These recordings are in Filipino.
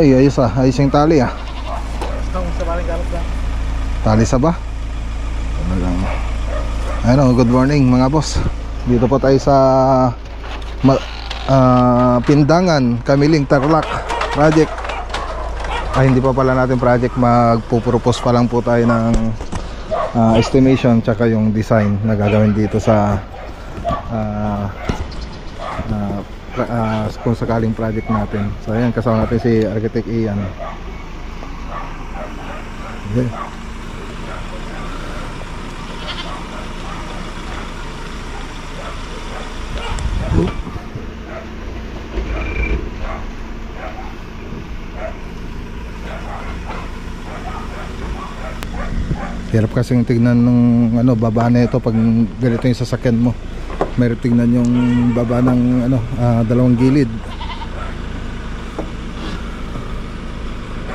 Okay, ayos ayos yung tali tali sa ba? Ano, good morning mga boss. Dito po tayo sa Pindangan, Kamiling, Tarlac project. Hindi pa pala natin project, magpupropose pa lang po tayo ng estimation tsaka yung design na gagawin dito sa kung sakaling project natin. So ayan, kasama natin si Architect Ian. Okay. Hirap kasing tignan ng baba na ito pag ganito yung sasakyan mo. Mayroon tignan yung baba ng dalawang gilid.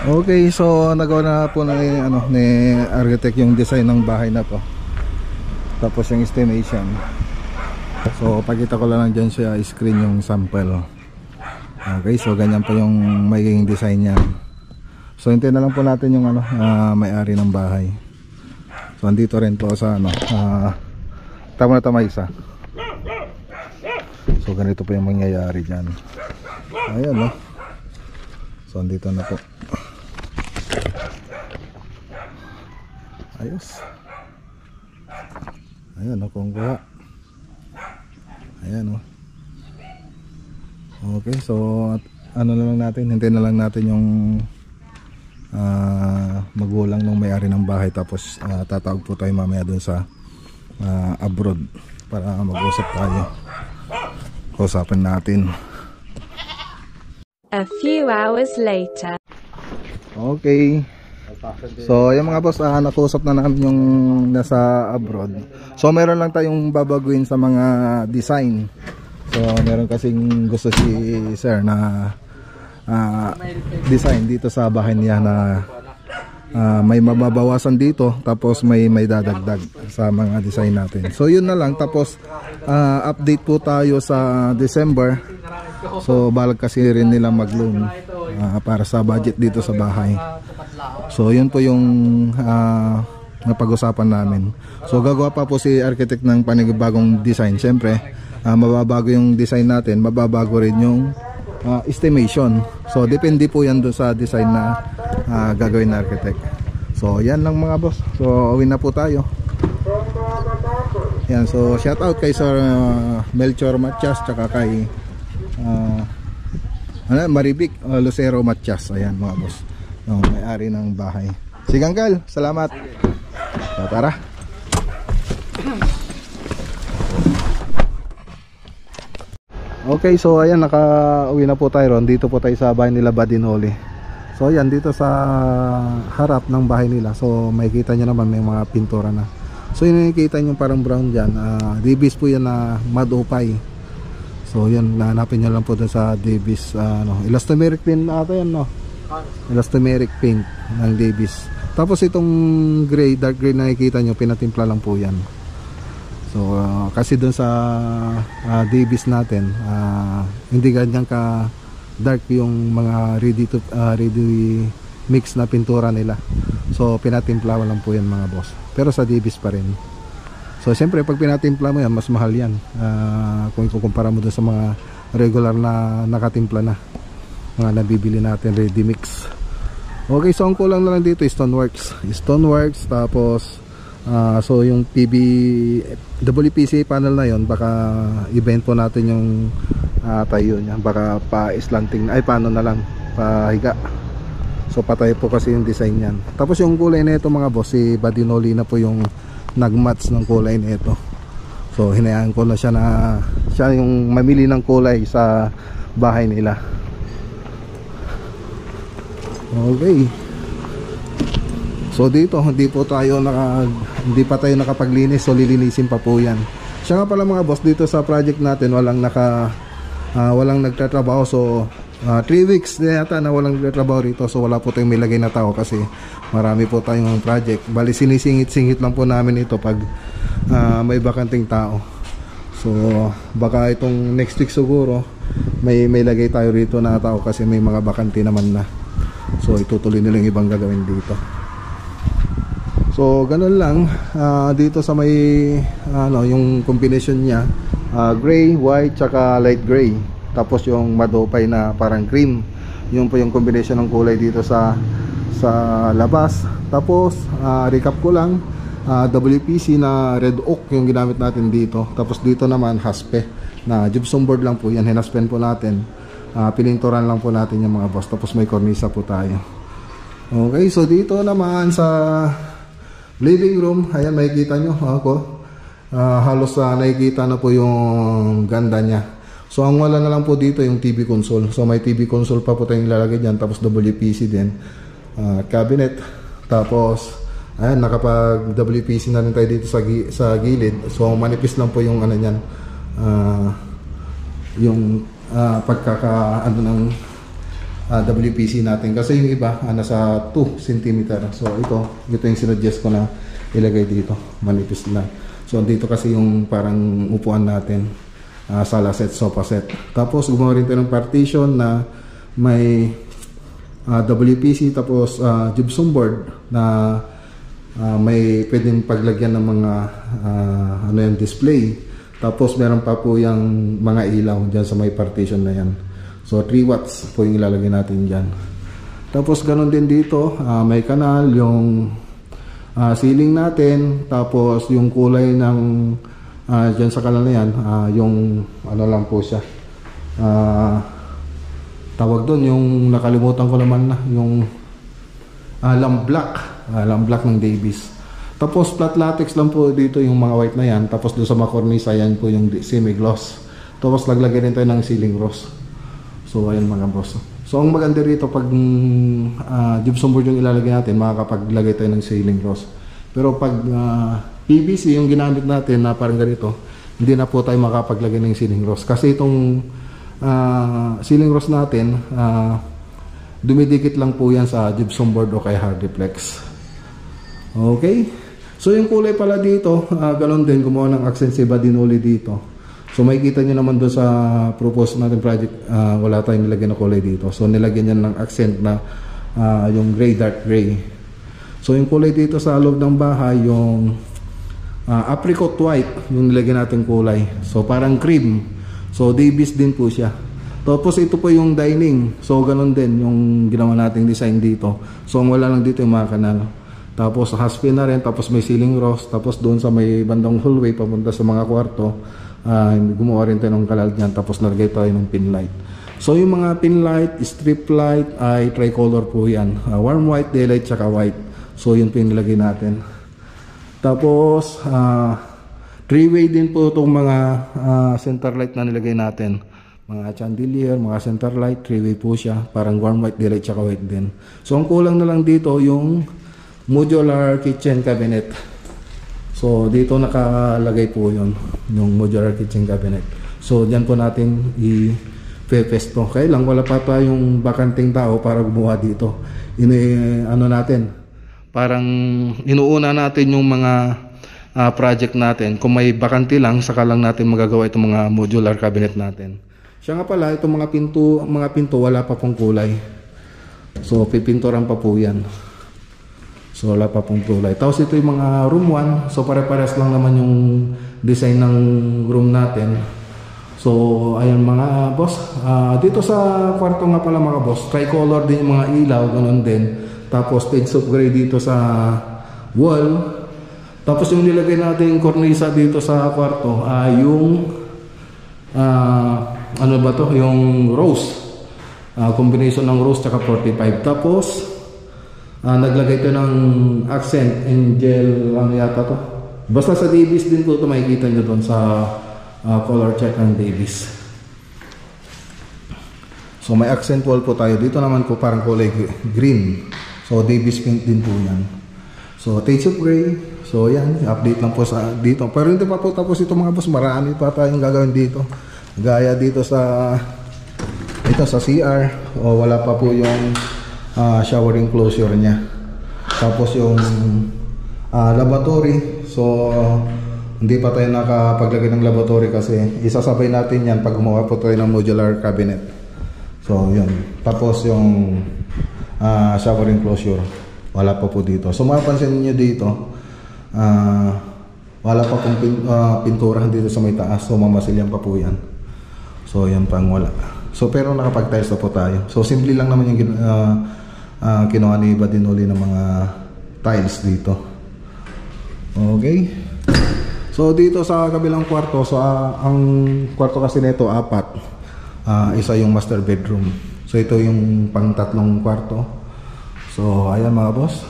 Okay, so nagawa na po ni architect yung design ng bahay na to. Tapos yung estimation. So pakita ko lang dyan sa screen yung sample. Okay, so ganyan po yung magiging design niya. So hintayin na lang po natin yung may-ari ng bahay. So andito rin po sa tama na tama isa. So ganito po yung mangyayari dyan. Ayan So andito na po. Ayos. Ayan kung kuha. Ayan Okay, so na lang natin, hintayin na lang natin yung magulang ng may-ari ng bahay. Tapos tatawag po tayo mamaya dun sa abroad para mag-usap tayo. Usapin natin. A few hours later. Okay. So yung mga boss, nakusap na namin yung nasa abroad. So meron lang tayong babaguhin sa mga design. So meron kasing gusto si sir na design dito sa bahay niya na may mababawasan dito, tapos may dadagdag sa mga design natin. So yun na lang. Tapos update po tayo sa December. So balag kasi rin nila mag-loan para sa budget dito sa bahay. So yun po yung napag-usapan namin. So gagawa pa po si architect ng panibagong design. Siyempre mababago yung design natin, mababago rin yung estimation. So depende po yan doon sa design na gagawin na architect. So yan lang mga boss. So uwi na po tayo. Yan, so shout out kay Sir Melchor Matias tsaka kay Maribik Lucero Matias. Ayan mga boss, may-ari ng bahay. Sige Uncle, salamat. So, tara. Okay, so ayan, naka-uwi na po tayo ron. Dito po tayo sa bahay nila Badinoli. So ayan, dito sa harap ng bahay nila. So makikita nyo naman may mga pintura na. So yun nakikita nyo parang brown dyan, Davis po yan na madupay. So yan, nahanapin nyo lang po dun sa Davis elastomeric paint ata yan elastomeric paint ng Davis. Tapos itong gray, dark gray na nakikita nyo, pinatimpla lang po yan. So kasi dun sa Davis natin, hindi ganyan ka dark yung mga ready mix na pintura nila. So pinatimpla lang po yan mga boss. Pero sa Davis pa rin. So siyempre pag pinatimpla mo yan, mas mahal yan kung ikukumpara mo dun sa mga regular na nakatimpla na mga nabibili natin ready mix. Okay, so ang kulang na lang dito is stoneworks. Tapos so yung WPC panel na yon, baka i-bend po natin yung tayo niya, baka pa-slanting paano na lang, pahiga. So patay po kasi yung design niyan. Tapos yung kulay na ito mga boss, si Badinoli na po yung nagmatch ng kulay na ito. So hinayaan ko na siya yung mamili ng kulay sa bahay nila. Okay. So dito hindi pa tayo nakapaglinis, so lilinisin pa po yan. Siya nga pala mga boss, dito sa project natin walang nagtatrabaho. So 3 weeks na yata na walang nagtatrabaho rito. So wala po tayong milagay na tao kasi marami po tayong project. Bali sinisingit-singit lang po namin ito pag may bakanting tao. So baka itong next week siguro may lagay tayo rito na tao kasi may mga bakante naman na. So itutuloy nila yung ibang gagawin dito. So ganun lang. Dito sa may yung combination niya, gray, white, tsaka light gray. Tapos yung madopay na parang cream. Yun po yung combination ng kulay dito sa labas. Tapos recap ko lang, WPC na red oak yung ginamit natin dito. Tapos dito naman haspe na gypsum board lang po yan. Hinaspen po natin. Pininturan lang po natin yung mga boss. Tapos may cornisa po tayo. Okay, so dito naman sa living room, ayan makikita nyo ako. Halos nakikita na po yung ganda niya. So ang wala na lang po dito yung TV console. So may TV console pa po tayong ilalagay dyan. Tapos WPC din, cabinet. Tapos ayan, nakapag WPC na rin tayo dito sa gilid. So manipis lang po yung ano niyan, yung ng WPC natin. Kasi yung iba nasa 2 cm. So ito yung sinuggest ko na ilagay dito, manipis lang. So dito kasi yung parang upuan natin, sala set, sofa set. Tapos gumawa rin tayo ng partition na may WPC, tapos gypsum board na may pwedeng paglagyan ng mga yung display. Tapos meron pa po yung mga ilaw dyan sa may partition na yan. So 3 watts po yung ilalagay natin dyan. Tapos ganun din dito, may kanal, yung ceiling natin. Tapos yung kulay ng dyan sa kanal na yan, yung ano lang po siya, tawag doon, yung nakalimutan ko naman na, yung lamp black ng Davis. Tapos flat latex lang po dito yung mga white na yan. Tapos doon sa mga cornisa yan po yung semi-gloss. Tapos laglagay rin tayo ng ceiling rose. So ayan mga boss. So ang maganda rito, pag gypsum board yung ilalagay natin, makakapaglagay tayo ng ceiling rose. Pero pag PVC yung ginamit natin na parang ganito, hindi na po tayo makapaglagay ng ceiling rose. Kasi itong ceiling rose natin, dumidikit lang po yan sa gypsum board o kaya Hardiplex. Okay, so yung kulay pala dito, ganoon din, gumawa ng accent si Badinoli dito. So makikita nyo naman doon sa propose natin project, wala tayong nilagyan na kulay dito. So nilagyan niya ng accent na yung gray, dark gray. So yung kulay dito sa loob ng bahay, yung apricot white yung nilagyan natin kulay. So parang cream. So Davis din po siya. Tapos ito po yung dining. So ganoon din yung ginawa nating design dito. So ang wala lang dito yung mga kanal. Tapos haspe na rin, tapos may ceiling rose. Tapos doon sa may bandang hallway papunta sa mga kwarto, gumawa rin tayo ng kanal dyan. Tapos nalagay tayo ng pin light. So yung mga pin light, strip light ay tricolor po yan. Warm white, daylight, tsaka white. So yun po yung nilagay natin. Tapos 3-way din po itong mga center light na nilagay natin. Mga chandelier, mga center light, 3-way po siya. Parang warm white, daylight, tsaka white din. So ang kulang na lang dito yung modular kitchen cabinet. So dito nakalagay po yun, yung modular kitchen cabinet. So diyan po natin i-pesto. Kaya lang wala pa tayong bakanting tao para gumawa dito. Parang inuuna natin yung mga project natin. Kung may bakante lang, saka lang natin magagawa itong mga modular cabinet natin. Siya nga pala, itong mga pinto wala pa pong kulay. So pipinturan pa po yan. So wala pa pong kulay. Tapos ito yung mga room 1. So pare-pares lang naman yung design ng room natin. So ayan mga boss, dito sa kwarto nga pala mga boss, tricolor din yung mga ilaw, ganun din. Tapos shades of gray dito sa wall. Tapos yung nilagay natin yung cornisa dito sa kwarto ay yung ano ba to, yung rose, combination ng rose tsaka 45. Tapos naglagay ito ng accent angel, ano yata to, basta sa Davis din po ito, makikita nyo doon sa color chart ng Davis. So may accent wall po tayo dito, naman po parang kulay green. So Davis paint din po yan. So shades of gray. So yan, update lang po sa dito. Pero hindi pa po tapos ito mga boss, marami pa tayong gagawin dito. Gaya dito sa CR, o wala pa po yung shower enclosure niya. Tapos yung lavatory, so hindi pa tayo nakapaglagay ng lavatory kasi isasabay natin yan pag gumawa po tayo ng modular cabinet. So yun. Tapos yung shower enclosure. Wala pa po dito. So mapapansin niyo dito, wala pa pong pintura dito sa may taas. So mamasilyan pa po yan. So yan pang wala. So pero nakapag-tiles na po tayo. So simple lang naman yung kinuha ni Badinoli ng mga tiles dito. Okay. So dito sa kabilang kwarto, so ang kwarto kasi nito apat. Isa yung master bedroom. So ito yung pang-tatlong kwarto. So ayan mga boss.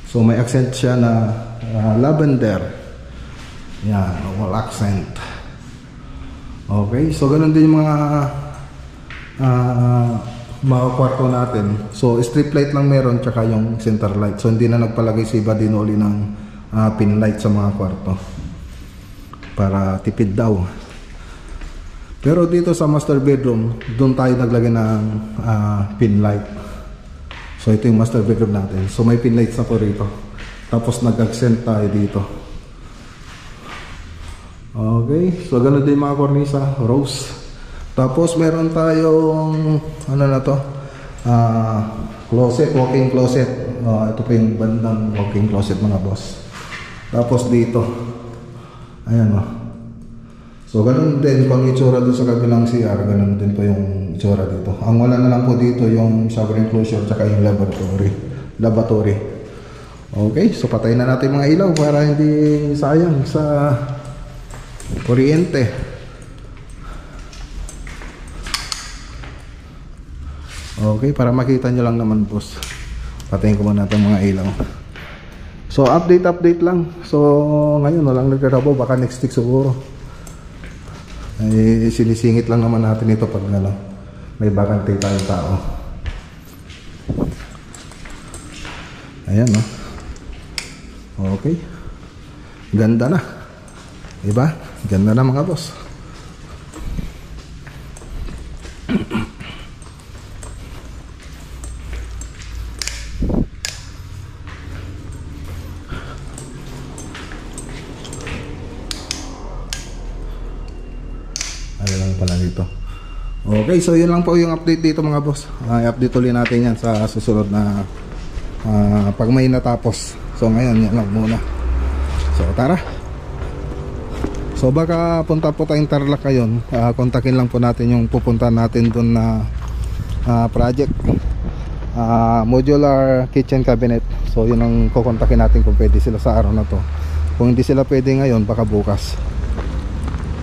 So may accent siya na lavender. Yan, wall accent. Okay, so ganun din yung mga kwarto natin. So strip light lang meron, tsaka yung center light. So hindi na nagpalagay si Badinoli ng pin light sa mga kwarto para tipid daw. Pero dito sa master bedroom, doon tayo naglagay ng pin light. So ito yung master bedroom natin. So may pin lights na po rito. Tapos nag-accent tayo dito. Okay, so ganun din mga kornisa, rose. Tapos meron tayong ano na to, closet, walk-in closet. Ito pa yung bandang walk-in closet mga boss. Tapos dito, ayan o. So ganun din kung itsura doon sa kabilang CR, ganun din po yung itsura dito. Ang wala na lang po dito yung shower enclosure tsaka yung lavatory. Okay, so patayin na natin mga ilaw para hindi sayang sa kuryente. Okay, para makita nyo lang naman boss. Patayin ko muna itong mga ilaw. So update lang. So ngayon walang nagkarabaw, baka next week siguro. Ay sinisingit lang naman natin ito pag may bakante tayong tao. Ayan no. Okay. Ganda na. Diba? Ganda na mga boss. Okay, so yun lang po yung update dito mga boss. I-update ulit natin yan sa susunod na pag may natapos. So ngayon, yan lang muna. So tara. So baka punta po tayong Tarlac ngayon. Kontakin lang po natin yung pupunta natin dun na project. Modular kitchen cabinet. So yun ang kukontakin natin kung pwede sila sa araw na to. Kung hindi sila pwede ngayon, baka bukas.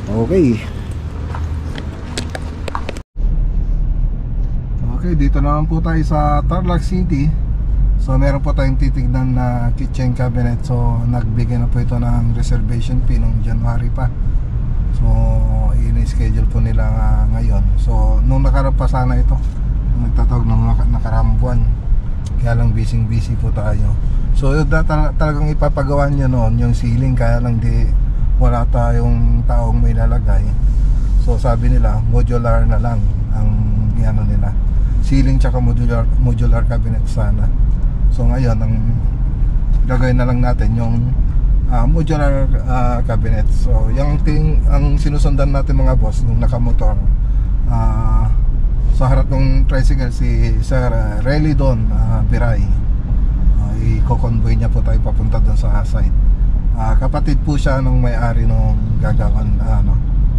Okay. Okay, dito naman po tayo sa Tarlac City. So meron po tayong titignan na kitchen cabinet. So nagbigay na po ito ng reservation fee noong January pa. So in-schedule po nila ngayon. So nung nakaraan pa sana ito, nagtatawag ng nakaraang buwan. Kaya lang busy po tayo. So talagang ipapagawa niya noon yung ceiling, kaya lang wala tayong taong may lalagay. So sabi nila modular na lang ang ano nila, ceiling tsaka modular cabinet sana. So ngayon ang gagawin na lang natin yung modular cabinet. So yung ang sinusundan natin mga boss nung nakamotor, sa harap ng tricycle si Sir Relidon Biray. I-convoy niya po tayo papunta doon sa site. Kapatid po siya nung may-ari nung gagawin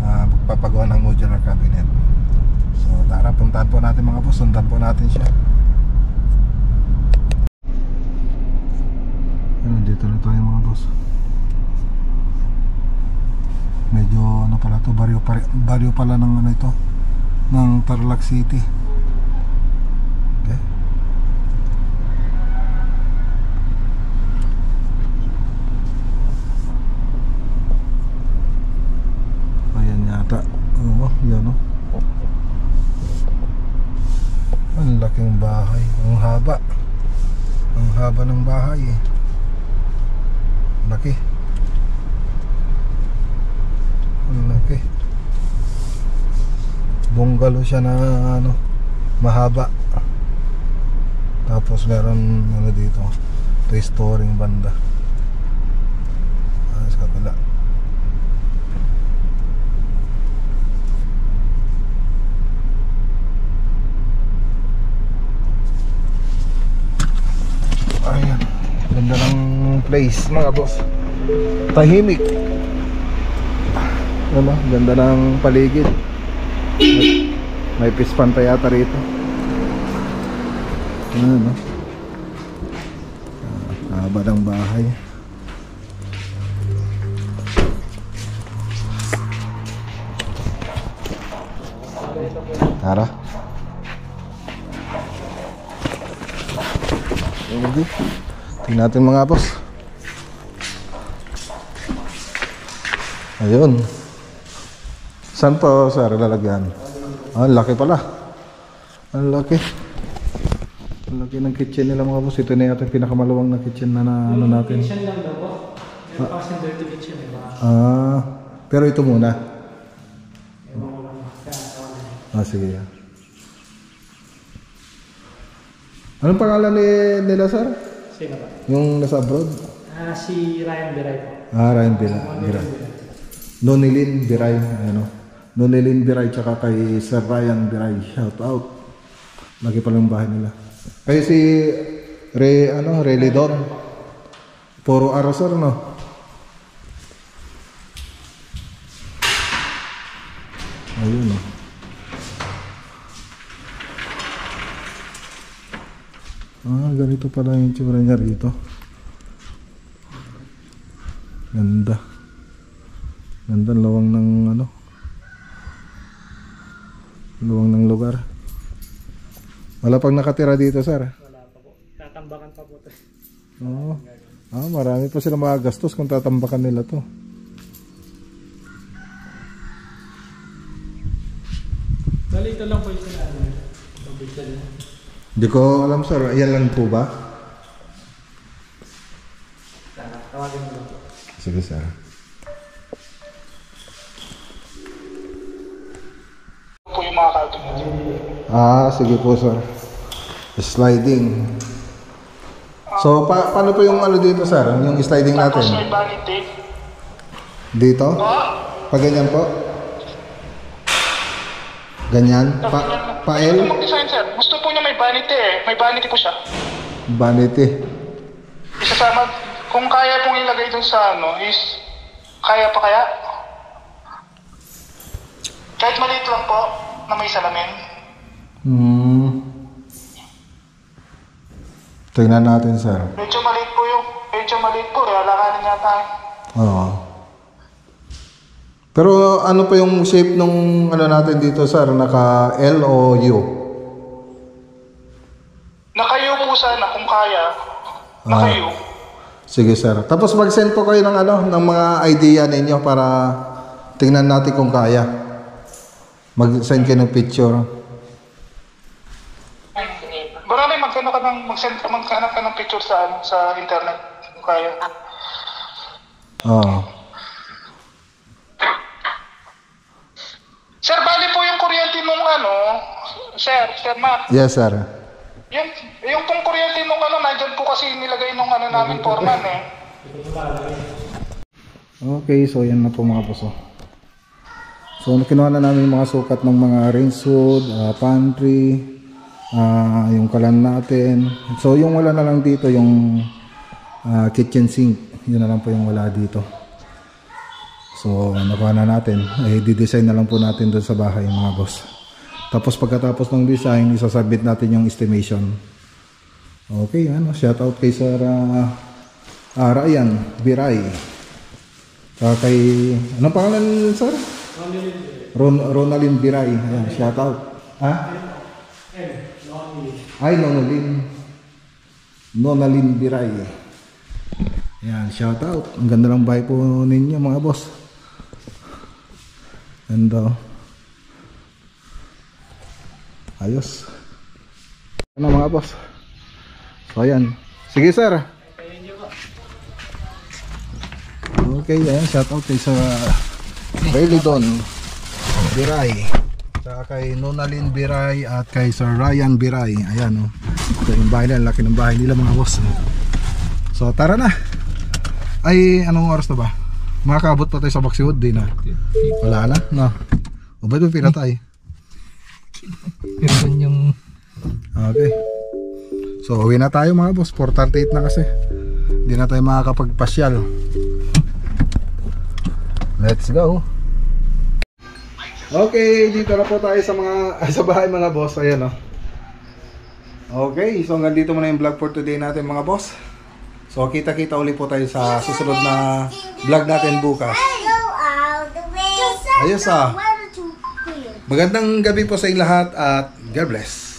magpapagawa ng modular cabinet. So tara, puntahan po natin mga boss, sundan po natin siya. Dito na tayo mga boss. Medyo ano pala to, baryo pala ng ano ito, ng Tarlac City. Okay. Ayan yata. Oo, yan o. Ang laking bahay. Ang haba. Ang haba ng bahay eh. Laki. Ang laki. Bungalow siya na ano, mahaba. Tapos meron ano dito, 3-storing banda. Sa kabila. place mga boss. Tahimik. Ano, ganda ng paligid. May pispan pa yata rito. Ano, haba ng bahay. Tara. Okay. Tingnan natin mga boss. Ayun. Saan pa sir lalagyan? Ang laki pala. Ang laki. Ang laki ng kitchen nila mga boss. Ito na yata yung pinakamaluwang na kitchen na ano natin. Kitchen lang daw po. Yung passenger to kitchen. Pero ito muna. Sige. Anong pangalan nila sir? Sino ba? Yung nasa abroad? Si Ryan Biray po. Ryan Biray. Nonilin Biray. Ano? Nonilin Biray tsaka kay Sir Ryan Biray. Shout out. Lagi palang bahay nila. Kaya si Relidon. Puro araw sir no? Ayun no. Ganito pala yung tsura niya rito. Ganda. Ganda lawang ng ano. Luwang ng lugar. Wala pang nakatira dito, sir? Wala pa po. Tatambakan pa po ito. Oo. Marami pa sila magagastos kung tatambakan nila to. Bali, ito lang po yung sinabi. Hindi ko alam, sir. Ayan lang po ba? Tawagin mo lang po. Sige, sir. Po yung mga karton mo. Sige po, sir. Sliding. So, paano po yung ano dito, sir? Yung sliding natin? Tapos may vanity. Dito? Pag ganyan po? Ganyan? Pa-L? Gusto mag-design, sir. Gusto po niya may vanity eh. May vanity po siya. Vanity. Isasama, kung kaya pong ilagay dun sa ano, is, kaya pa kaya? Kahit maliit lang po, na may salamin. Tingnan natin, sir. Medyo maliit po, alakanin niya tayo. Oo. Pero ano pa yung shape nung ano natin dito, sir? Naka L o U? Nakayo po sana kung kaya. Nakayo. Sige, sir. Tapos mag-send po kayo ng ano, ng mga idea ninyo para tingnan natin kung kaya. Mag-send kayo ng picture. Marami maghanap ka ng picture sa internet kung kaya. Oo. Sir, bali po yung kuryente nung ano, Sir Matt. Yes, sir. Yung pong kuryente nung ano, nandyan po kasi nilagay nung ano namin foreman eh. Okay, so yan na po mga puso. So kinuha na namin yung mga sukat ng mga range hood, pantry, yung kalan natin. So yung wala na lang dito yung kitchen sink. Yun na lang po yung wala dito. So nakuha na natin. Di-design na lang po natin doon sa bahay mga boss. Tapos pagkatapos ng design, isasubmit natin yung estimation. Okay, shout out kay Sir Ryan Biray. Kay anong pangalan, sir? Ronalyn Biray. Ayan, shout out. Nonalyn Biray. Ayan, shout out. Ang ganda ng bahay po ninyo mga boss. Ganda. Ayos. Ano mga boss? So ayan. Sige, sir. Okay, ayan, shout out kay Sir Relidon Biray, saka kay Nonalyn Biray at kay Sir Ryan Biray. Ayan, ito yung bahay nila, laki ng bahay nila mga boss. So tara na. Ay, anong oras na ba? Makakaabot pa tayo sa Baxiwood din, wala na, no? O ba't ba pinatay? Okay. So uwi na tayo mga boss, 4:38 na kasi. Hindi na tayo makakapagpasyal. Let's go. Okay, dito na po tayo sa sa bahay mga boss. Ayan oh. Okay, so hanggang dito muna yung vlog for today natin mga boss. So kita-kita ulit po tayo sa susunod na vlog natin bukas. Ayos ah. Magandang gabi po sa inyong lahat at God bless.